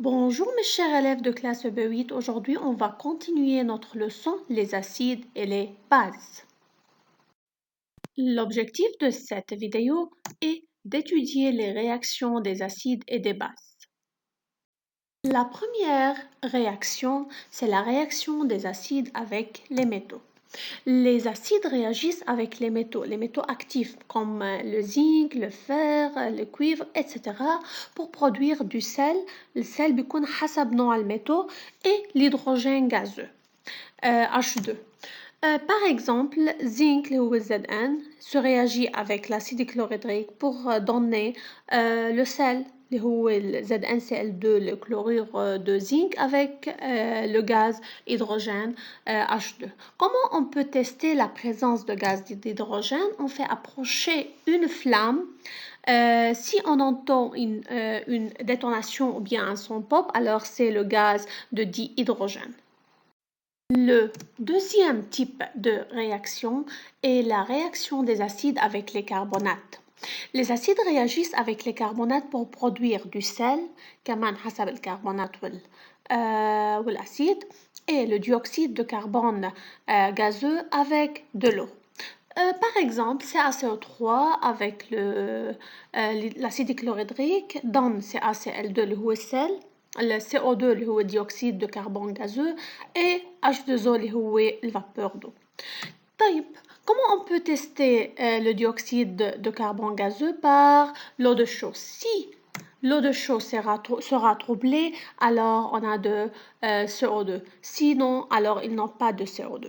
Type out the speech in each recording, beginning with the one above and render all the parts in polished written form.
Bonjour mes chers élèves de classe B8, aujourd'hui on va continuer notre leçon les acides et les bases. L'objectif de cette vidéo est d'étudier les réactions des acides et des bases. La première réaction, c'est la réaction des acides avec les métaux. Les acides réagissent avec les métaux actifs comme le zinc, le fer, le cuivre, etc. pour produire du sel. Le sel بيكون حسب نوع الميتaux et l'hydrogène gazeux H2. Par exemple, zinc اللي هو Zn se réagit avec l'acide chlorhydrique pour donner le sel اللي هو ال ZnCl2 le chlorure de zinc avec le gaz hydrogène H2. Comment on peut tester la présence de gaz d'hydrogène? On fait approcher une flamme. Si on entend une détonation ou bien un son pop, alors c'est le gaz de dihydrogène. Le deuxième type de réaction est la réaction des acides avec les carbonates. Les acides réagissent avec les carbonates pour produire du sel, كمان حسب الكربونات والacide, et le dioxyde de carbone gazeux avec de l'eau. Par exemple, CaCO3 avec l'acide chlorhydrique donne CaCl2 اللي هو السل, le CO2 اللي هو dioxyde de carbone gazeux et H2O اللي هو vapeur d'eau. طيب, comment on peut tester le dioxyde de carbone gazeux? Par l'eau de chaud. Si l'eau de chaud sera troublée, alors on a de CO2. Sinon, alors ils n'ont pas de CO2.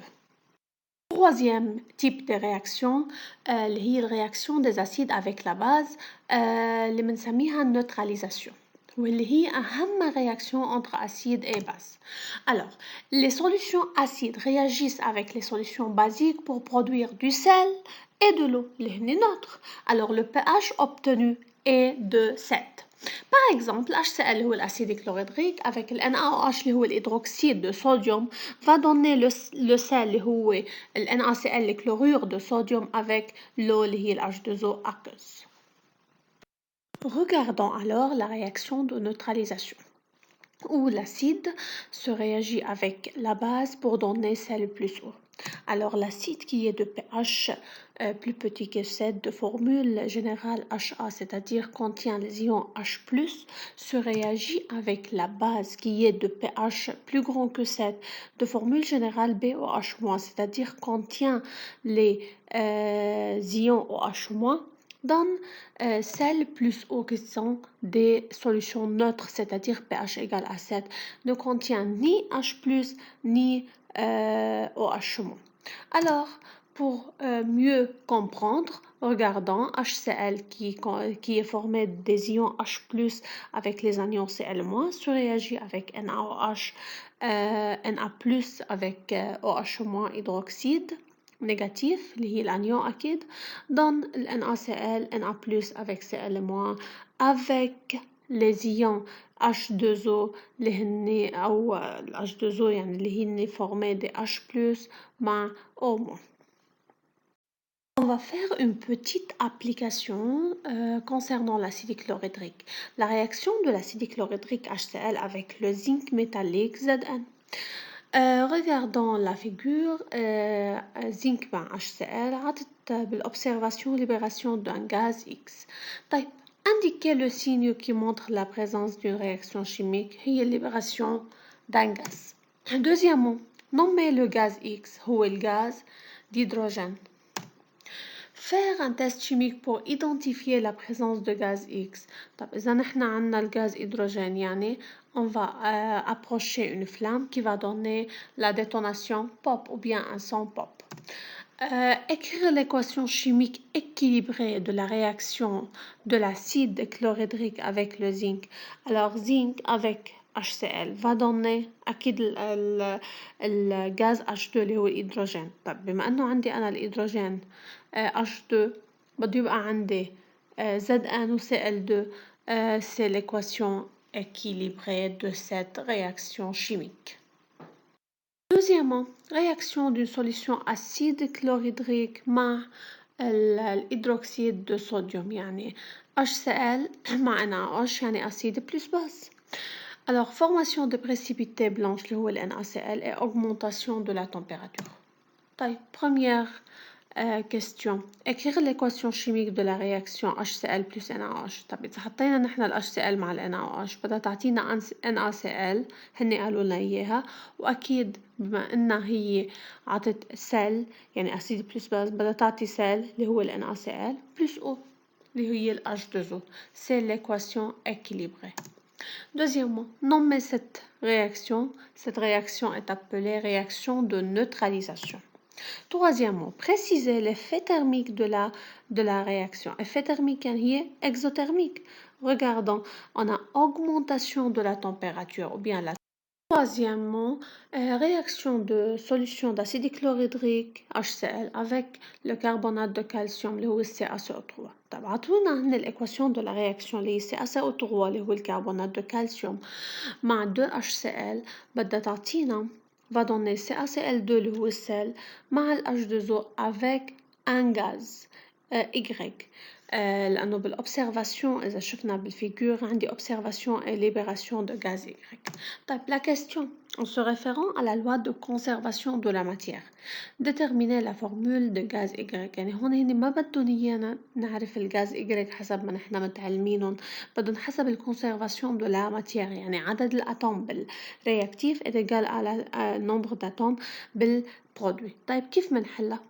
Troisième type de réaction, هي الرياكtion des acides avec la base اللي بنسميها neutralisation. واللي هي أهم réaction entre acide et base. Alors, les solutions acides réagissent avec les solutions basiques pour produire du sel et de l'eau, اللي هن neutres. Alors, le pH obtenu est de 7. Par exemple, HCl اللي هو l'acide chlorhydrique avec le NaOH اللي هو l'hydroxyde de sodium va donner le sel اللي هو le NaCl le chlorure de sodium avec l'eau اللي هي H2O aqueuse. Regardons alors la réaction de neutralisation, où l'acide se réagit avec la base pour donner sel plus eau. Alors l'acide qui est de pH plus petit que 7 de formule générale HA, c'est-à-dire contient les ions H+, se réagit avec la base qui est de pH plus grand que 7 de formule générale BOH-, c'est-à-dire contient les ions OH-, donne sel plus eau qui sont des solutions neutres, c'est-à-dire pH égale à 7, ne contient ni H+, ni OH-. Alors, pour mieux comprendre, regardons HCl qui est formé des ions H+, avec les anions Cl-, se réagit avec NaOH, Na+, avec OH- hydroxyde négatif, اللي هي l'anion أكيد, donne le NaCl, Na+, avec Cl-, avec les ions H2O اللي هن أو H2O يعني اللي هن formés de H+, مع O-. On va faire une petite application concernant l'acide chlorhydrique. La réaction de l'acide chlorhydrique HCl avec le zinc métallique Zn. Regardons la figure, zinc مع HCl عطت بالobservation libération d'un gaz X. طيب, indiquez le signe qui montre la présence d'une réaction chimique, هي libération d'un gaz. Deuxièmement, nommez le gaz X, هو le gaz d'hydrogène. Faire un test chimique pour identifier la présence de gaz X. طب إذا نحن عنا le gaz hydrogène يعني on va approcher une flamme qui va donner la détonation pop ou bien un son pop. Écrire l'équation chimique équilibrée de la réaction de l'acide chlorhydrique avec le zinc. Alors zinc avec HCl va donner أكيد الغاز H2 اللي هو الهيدروجين. طب بما أنه عندي أنا الهيدروجين H2 بده يبقى عندي Zn ou Cl2. C'est l'équation équilibrée de cette réaction chimique. Deuxièmement, réaction d'une solution acide chlorhydrique مع الهيدروكسيد de sodium يعني HCl مع NaOH يعني acide plus base. Alors, formation de précipités blanches, le NaCl, et augmentation de la température. طيب, première question. Écrire l'équation chimique de la réaction HCl plus NaOH. طيب إذا حطينا نحن ال HCl مع ال NaOH بدها تعطينا NaCl. هني قالوا لنا إياها. وأكيد بما إنها هي عطت سل يعني أسيد بلس باز بدها تعطي سل اللي هو ال NaCl plus O اللي هي ال H2O. C'est l'équation équilibrée. Deuxièmement, nommer cette réaction. Cette réaction est appelée réaction de neutralisation. Troisièmement, préciser l'effet thermique de la réaction. Effet thermique est exothermique. Regardons, on a augmentation de la température ou bien la. Troisièmement, réaction de solution d'acide chlorhydrique HCl avec le carbonate de calcium اللي هو CaCO3. طب عطونا هن l'équation de la réaction اللي هي CaCO3 اللي هو الكربونات de calcium مع 2HCl بدها تعطينا va donner CaCl2 اللي هو السل مع ال H2O avec un gaz Y. لأنه بالobservation إذا شفنا بالفيجور عندي observation et libération de gaz Y. طيب, la question en se référant à la loi de conservation de la matière. Déterminer la formule de gaz Y. يعني هون هني ما بدهم إيانا نعرف الغاز Y حسب ما نحن متعلمينهم. بدهم حسب ال conservation de la matière يعني عدد الأتوم بالرياكتيف est égal à la nombre d'atomes بالproduit. طيب, كيف منحلها؟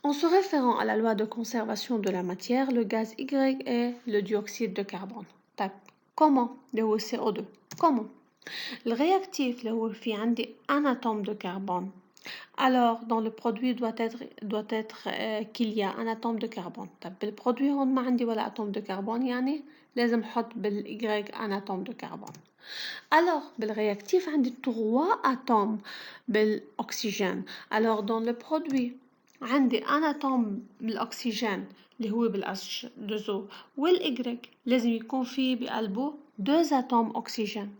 En se référant à la loi de conservation de la matière, le gaz Y est le dioxyde de carbone. طيب, comment? اللي هو CO2. Comment? Le réactif اللي هو في عندي un atome de carbone. Alors, dans le produit doit être qu'il y a un atome de carbone. طيب, بالproduit هون ما عندي ولا atome de carbone يعني لازم أحط بال Y un atome de carbone. Alors, بالréactif عندي 3 atomes بالoxygène. Alors, dans le produit عندي un atome بالأكسجين اللي هو بالH2O والY لازم يكون فيه بقلبه 2 atomes oxygène.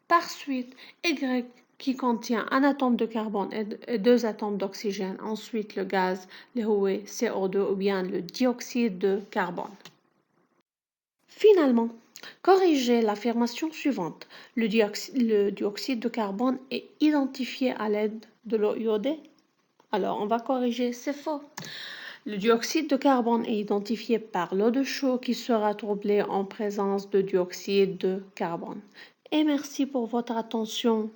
Par suite, Y qui contient un atome de carbone et 2 atomes d'oxygène. Ensuite, le gaz اللي هو CO2 ou bien le dioxyde de carbone. Finalement, corrigez l'affirmation suivante. Le dioxyde de carbone est identifié à l'aide de l'eau iodée. Alors, on va corriger, c'est faux. Le dioxyde de carbone est identifié par l'eau de chaux qui sera troublée en présence de dioxyde de carbone. Et merci pour votre attention.